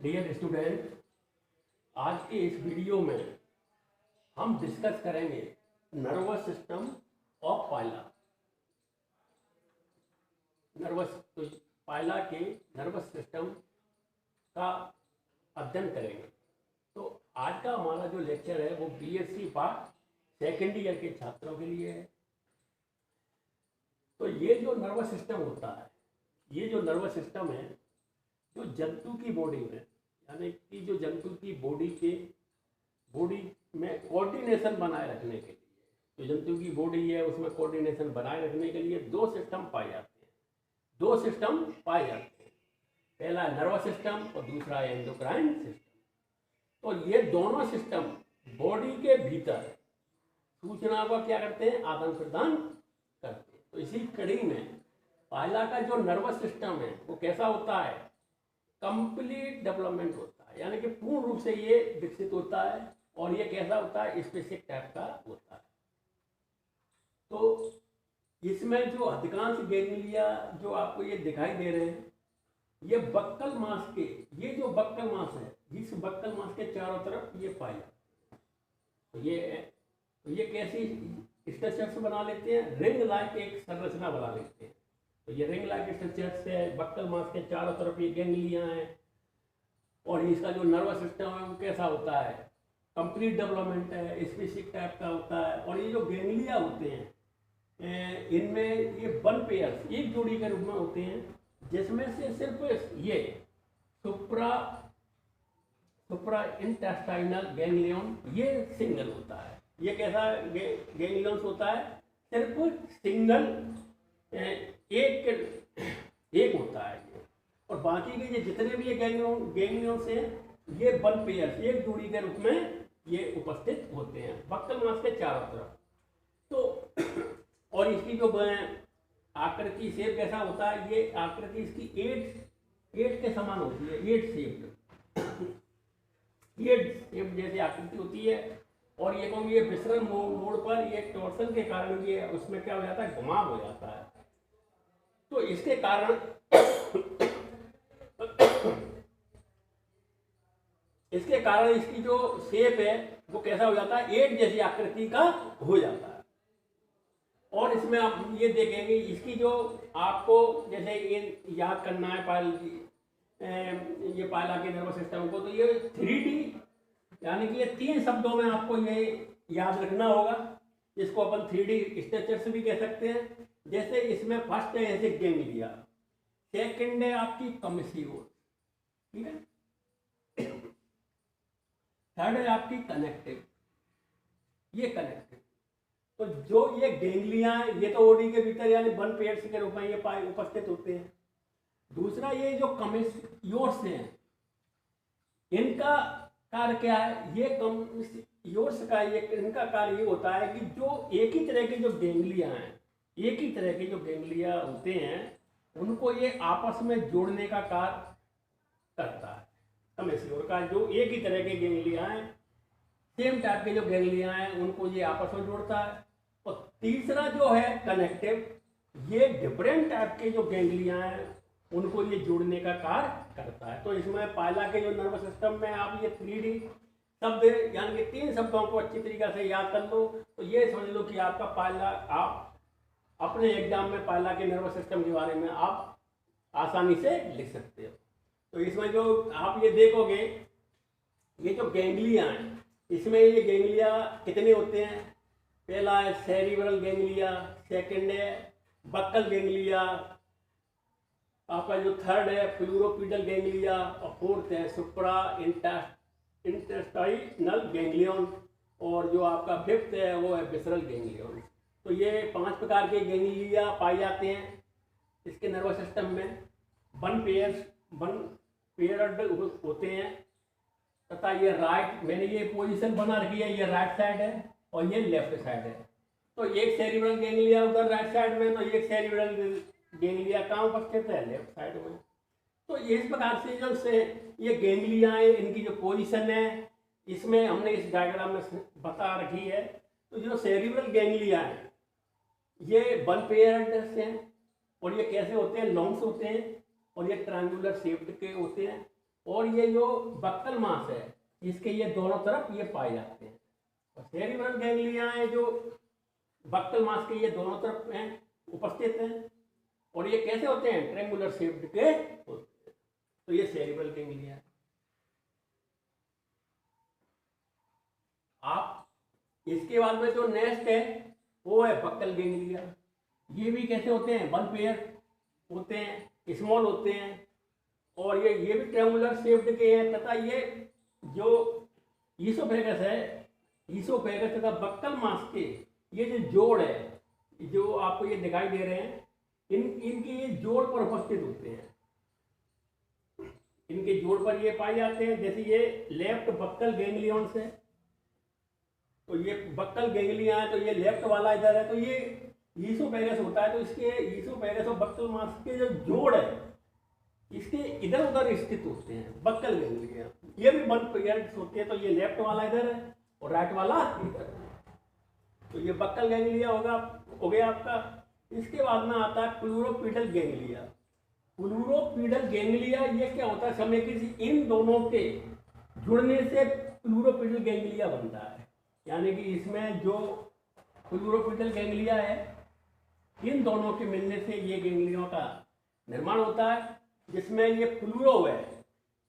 Dear student, आज के इस वीडियो में हम डिस्कस करेंगे नर्वस सिस्टम ऑफ पाइला। तो पाइला के नर्वस सिस्टम का अध्ययन करेंगे। तो आज का हमारा जो लेक्चर है वो बीएससी पार्ट सेकेंड ईयर के छात्रों के लिए है। तो ये जो नर्वस सिस्टम होता है, ये जो नर्वस सिस्टम है जो जंतु की बॉडी में, यानी कि जो जंतु की बॉडी में कोऑर्डिनेशन बनाए रखने के लिए, जो जंतु की बॉडी है उसमें कोऑर्डिनेशन बनाए रखने के लिए दो सिस्टम पाए जाते हैं। पहला है नर्वस सिस्टम और दूसरा है एंडोक्राइन सिस्टम। और ये दोनों सिस्टम बॉडी के भीतर सूचना को क्या करते हैं, आदान प्रदान करते हैं। तो इसी कड़ी में पाइला का जो नर्वस सिस्टम है वो कैसा होता है, कंप्लीट डेवलपमेंट होता है, यानी कि पूर्ण रूप से ये विकसित होता है। और ये कैसा होता है, स्पेसिफिक टाइप का होता है। तो इसमें जो अधिकांश गैंग्लिया जो आपको ये दिखाई दे रहे हैं, ये बक्कल मांस के, ये जो बक्कल मांस है, इस बक्कल मांस के चारों तरफ ये पाए जाते हैं। तो ये कैसी स्ट्रक्चर्स बना लेते हैं, रिंग लाइक एक संरचना बना लेते हैं। तो ये रिंग लाइक स्ट्रक्चर से बक्कल मांस के चारों तरफ ये गैंग्लिया हैं। और इसका जो नर्वस सिस्टम है वो कैसा होता है, कंप्लीट डेवलपमेंट है, स्पेसिफिक टाइप का होता है। और ये जो गैंग्लिया होते हैं इनमें ये वन पेयर, एक जोड़ी के रूप में होते हैं, जिसमें से सिर्फ ये सुप्रा इंटेस्टाइनल गैंग्लियन ये सिंगल होता है। ये कैसा गैंग्लियंस होता है, सिर्फ सिंगल एक होता है ये। और बाकी के ये जितने भी ये गैंग्लियंस हैं ये वन पेयर, एक जोड़ी के रूप में ये उपस्थित होते हैं बक्कल मांस के चारों तरफ। तो और इसकी जो आकृति शेप कैसा होता है, ये आकृति इसकी एट के समान होती है, एट शेप जैसी आकृति होती है। और ये क्योंकि ये विसरण मोड़ पर ये टॉर्सन के कारण ये उसमें क्या हो जाता है, घुमाव हो जाता है। तो इसके कारण इसकी जो शेप है वो कैसा हो जाता है, एट जैसी आकृति का हो जाता है। और इसमें आप ये देखेंगे, इसकी जो आपको जैसे ये याद करना है ये पाइला के नर्वस सिस्टम को, तो ये 3D, यानी कि ये 3 शब्दों में आपको ये याद रखना होगा, जिसको अपन 3D स्ट्रक्चर्स भी कह सकते हैं। जैसे इसमें फर्स्ट है ऐसे गैंग्लिया, सेकंड है आपकी कमिसियोल, ठीक है, थर्ड है आपकी कनेक्टिव, ये कनेक्टिव। तो जो ये गैंग्लिया है ये तो बॉडी के भीतर यानी वन पेयर्स के रूप में ये उपस्थित होते हैं। दूसरा ये जो कमिसियोर्स हैं, इनका कार्य क्या है, ये कमिसियोर्स का इनका कार्य ये होता है कि जो एक ही तरह के जो गैंग्लिया होते हैं उनको ये आपस में जोड़ने का कार्य करता है। कमिसियोर का जो एक ही तरह के गैंग्लिया हैं, सेम टाइप के जो गैंग्लिया हैं, उनको ये आपस में जोड़ता है। और तीसरा जो है कनेक्टिव, ये डिफरेंट टाइप के जो गैंग्लिया हैं उनको ये जोड़ने का कार्य करता है। तो इसमें पाइला के जो नर्वस सिस्टम में आप ये 3D शब्द यानी कि 3 शब्दों को अच्छी तरीके से याद कर लो, तो ये समझ लो कि आपका पाइला, आप अपने एग्जाम में पाइला के नर्वस सिस्टम के बारे में आप आसानी से लिख सकते हो। तो इसमें जो आप ये देखोगे, ये जो गैंग्लिया हैं इसमें ये गैंग्लिया कितने होते हैं, पहला है सेरिब्रल गैंग्लिया, सेकंड है बक्कल गैंग्लिया, आपका जो थर्ड है प्लूरोपीडल गैंग्लिया, और फोर्थ है सुप्रा इंटेस्टाइनल गैंग्लियन, और जो आपका फिफ्थ है वो है विसरल गैंग्लियन। तो ये 5 प्रकार के गैंग्लिया पाए जाते हैं इसके नर्वस सिस्टम में। वन पेयर्ड होते हैं, तथा ये राइट, मैंने ये पोजीशन बना रखी है, ये राइट साइड है और ये लेफ्ट साइड है। तो एक सेरिब्रल गैंग्लिया उधर राइट साइड में, तो एक सेरिब्रल गैंग्लिया कहाँ उपस्थित है, लेफ्ट साइड में। तो इस प्रकार से जो से ये गैंग्लिया है, इनकी जो पोजीशन है इसमें हमने इस डायग्राम में बता रखी है। तो जो सेरिब्रल गैंग्लिया है ये वन पेयर्ड हैं, और ये कैसे होते हैं, लॉन्ग्स होते हैं, और ये ट्रायंगुलर शेप्ड के होते हैं। और ये जो बक्कल मांस है इसके ये दोनों तरफ ये पाए जाते हैं। और सेरिब्रल गैंग्लिया है जो बक्कल मांस के ये दोनों तरफ हैं, उपस्थित हैं। और ये कैसे होते हैं? ट्रेंगुलर शेप्ड के होते हैं। तो ये सेरिब्रल गैंग्लिया है। आप इसके बाद में जो नेक्स्ट है वो है बक्कल गैंग्लिया। ये भी कैसे होते हैं? वन पेयर होते हैं, स्मॉल होते हैं। और ये भी ट्रेंगुलर शेप्ड के हैं तथा ये जो ईसोफेगस है, ईसोफेगस तथा बक्कल मांस के ये जो जोड़ है, जो आपको ये दिखाई दे रहे हैं, इनके ये जोड़ पर उपस्थित होते हैं। इनके जोड़ पर ये पाए जाते हैं। जैसे ये लेफ्ट बक्कल गैंग्लियंस है, तो ये बक्कल गैंग्लिया है, तो ये लेफ्ट वाला इधर है, तो ये ईसोफेगस होता है। तो इसके ईसोफेगस और बक्कल मांस के जो जोड़ है इसके इधर उधर स्थित होते हैं बक्कल गैंग्लिया। ये भी वन पेयर्ड होते हैं। तो ये लेफ्ट वाला इधर है और राइट वाला इधर है। तो ये बक्कल गैंग्लिया हो गया आपका। इसके बाद में आता है प्लूरोपीडल गैंग्लिया। प्लूरोपीडल गैंग्लिया ये क्या होता है? समय की इन दोनों के जुड़ने से प्लूरोपीडल गैंग्लिया बनता है। यानी कि इसमें जो प्लूरोपीडल गैंग्लिया है, इन दोनों के मिलने से ये गैंग्लियों का निर्माण होता है, जिसमें ये प्लूरो है।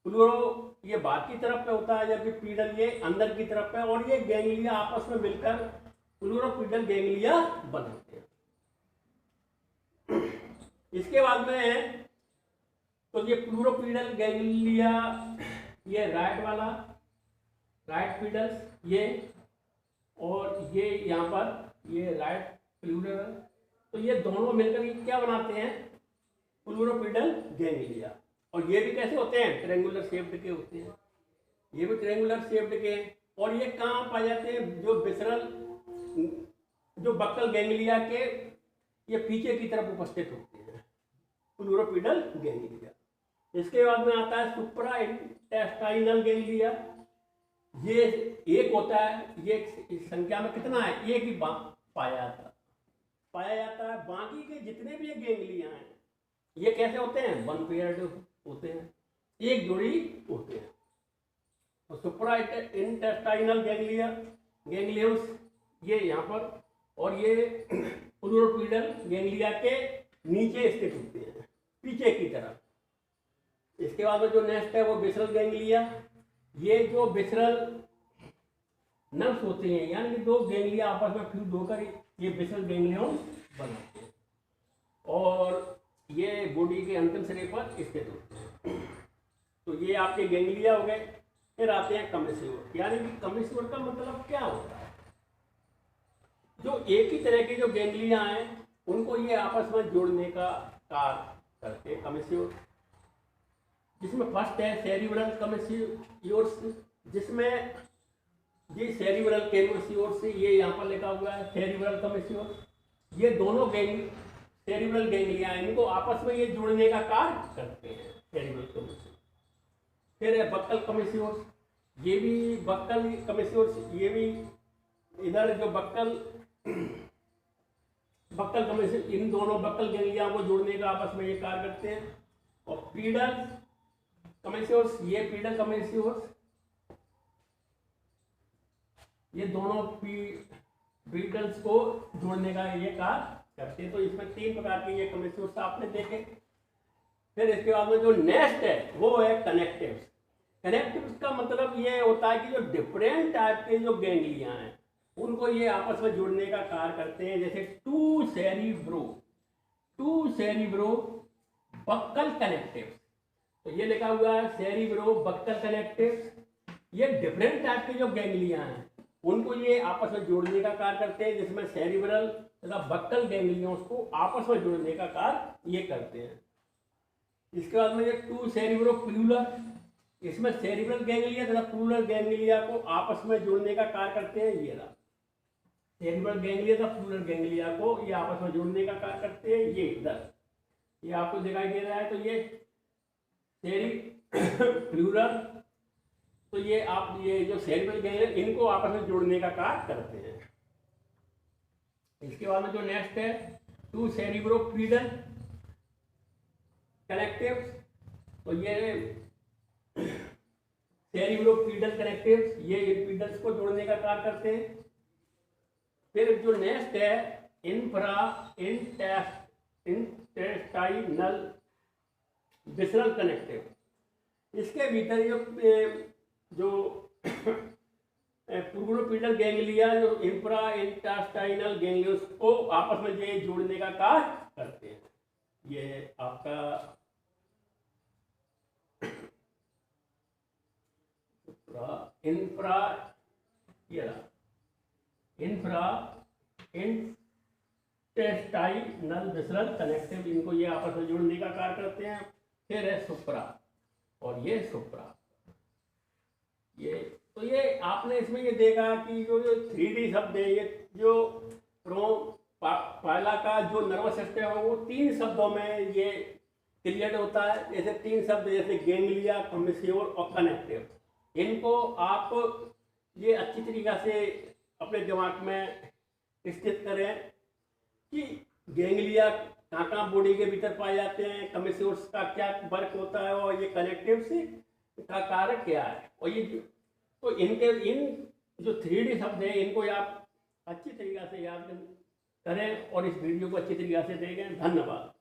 प्लूरो ये बाहर की तरफ पे होता है, जबकि पीडल ये अंदर की तरफ है। और ये गैंग्लिया आपस में मिलकर प्लूरोपीडल गैंग्लिया बनाते हैं। इसके बाद में है तो ये प्लूरोपीडल गैंग्लिया, ये राइट वाला, राइट पीडल्स ये, और ये यहाँ पर ये राइट प्लूरल। तो ये दोनों मिलकर ये क्या बनाते हैं? प्लूरोपीडल गैंग्लिया। और ये भी कैसे होते हैं? ट्रेंगुलर शेप्ड के होते हैं। ये भी ट्रेंगुलर शेप्ड के। और ये कहाँ पाए जाते हैं? जो विसरल, जो बक्कल गैंग्लिया के ये पीछे की तरफ उपस्थित होते हैं, प्लूरोपीडल गैंग्लिया। इसके बाद में आता है सुप्रा इंटेस्टाइनल गैंग्लिया। ये एक होता है, ये संख्या में कितना है? एक ही पाया जाता है। बाकी के जितने भी ये गैंग्लिया हैं ये कैसे होते हैं? वन पेयर्ड होते हैं, एक जोड़ी होते हैं। तो सुप्रा इंटेस्टाइनल गैंग्लियंस ये यहाँ पर, और ये प्लूरोपीडल गैंग्लिया के नीचे स्थित होते हैं, पीछे की तरफ। इसके बाद में जो नेक्स्ट है वो विसरल गैंग्लिया। ये जो विसरल नर्व्स होते हैं, यानी कि दो गैंग्लिया आपस में फ्यूज होकर ये विसरल गैंग्लियन बनाते हैं। और ये बॉडी के अंतिम सिरे पर स्थित होते हैं। तो ये आपके गैंग्लिया हो गए। फिर आते हैं कमिस्योर। यानी कि कमिस्योर का मतलब क्या होता है? जो एक ही तरह के जो गैंग्लिया हैं उनको ये आपस में जोड़ने का कार्य करते हैं कमिस्योर। जिसमें फर्स्ट है सेरिब्रल कमिस्योर्स, जिसमें ये सेरिब्रल कमिस्योर्स, ये यहाँ पर लिखा हुआ है सेरिब्रल कमिस्योर्स। ये दोनों सेरिब्रल गैंग्लिया इनको आपस में ये जोड़ने का कार्य करते हैं, सेरिब्रल कमिस्योर्स। फिर है बक्कल कमिस्योर्स। ये भी बक्कल कमिस्योर्स, ये भी इधर जो बक्कल कमिस्योर्स, इन दोनों बक्कल गैंग्लिया को जोड़ने का आपस में ये कार्य करते हैं। और पीडल कमिस्योर्स, ये पीडल कमिस्योर्स, ये दोनों पीडल्स को जोड़ने का ये कार्य करते हैं। तो इसमें तीन प्रकार के ये कमिस्योर्स आपने देखे। फिर इसके बाद में जो नेक्स्ट है वो है कनेक्टिव्स। कनेक्टिव्स का मतलब ये होता है कि जो डिफरेंट टाइप के जो गैंग्लिया हैं उनको ये आपस में जोड़ने का कार्य करते हैं। जैसे टू सेरिब्रो बक्कल कनेक्टिव्स। तो ये लिखा हुआ है सेरिब्रो बक्कल कनेक्टिव्स। ये डिफरेंट टाइप के जो गैंग्लिया हैं उनको ये आपस में जोड़ने का कार्य करते हैं, जिसमें सेरिब्रल तथा बक्कल गैंग्लियों को आपस में जोड़ने का कार्य ये करते हैं। इसके बाद में ये टू सेरिब्रो प्लूरल, इसमें सेरिब्रल गैंग्लिया तथा प्लूरल गैंग्लिया को आपस में जोड़ने का कार्य करते हैं। ये रहा सेरिब्रल गैंग्लिया तथा प्लूरल गैंग्लिया को ये आपस में जोड़ने का कार्य करते हैं। ये इधर ये आपको दिखाई दे रहा है। तो ये प्लूरल, तो ये जो सेरिब्रल गैंग्लिया इनको आपस में जोड़ने का कार्य करते हैं। इसके बाद में जो नेक्स्ट है टू सेरिब्रोपीडल कनेक्टिव्स। तो ये पेरिविरोपीडल कनेक्टिव्स, ये इम्पीडेंस को जोड़ने का कार्य करते हैं। फिर जो नेक्स्ट है इंफ्रा इंटेस्टाइनल विसरल कनेक्टिव, इसके भीतर जो प्यूरोपीडल गैंग्लिया जो इंफ्रा इंटेस्टाइनल गैंग्लियस को आपस में ये जोड़ने का कार्य करते हैं। ये आपका इंफ्रा इंटेस्टाइनल विसरल कनेक्टिव, इनको ये आपस में जोड़ने का कार्य करते हैं। फिर है सुप्रा और ये सुप्रा। ये तो ये आपने इसमें ये देखा कि जो 3D शब्द है, ये जो पहला का जो नर्वस सिस्टम है वो 3 शब्दों में ये क्रिएट होता है। जैसे 3 शब्द जैसे गैंग्लिया, कमिश्योर और कनेक्टिव, इनको आप ये अच्छी तरीक़ा से अपने दिमाग में स्थित करें कि गैंग्लिया कहाँ कहाँ बॉडी के भीतर पाए जाते हैं, कमिश्योर्स का क्या वर्क होता है और ये कनेक्टिव से का कार्य क्या है। और ये तो इन जो 3D शब्द है इनको आप अच्छी तरीक़ा से याद करें और इस वीडियो को अच्छी तरीक़ा से देखें। धन्यवाद।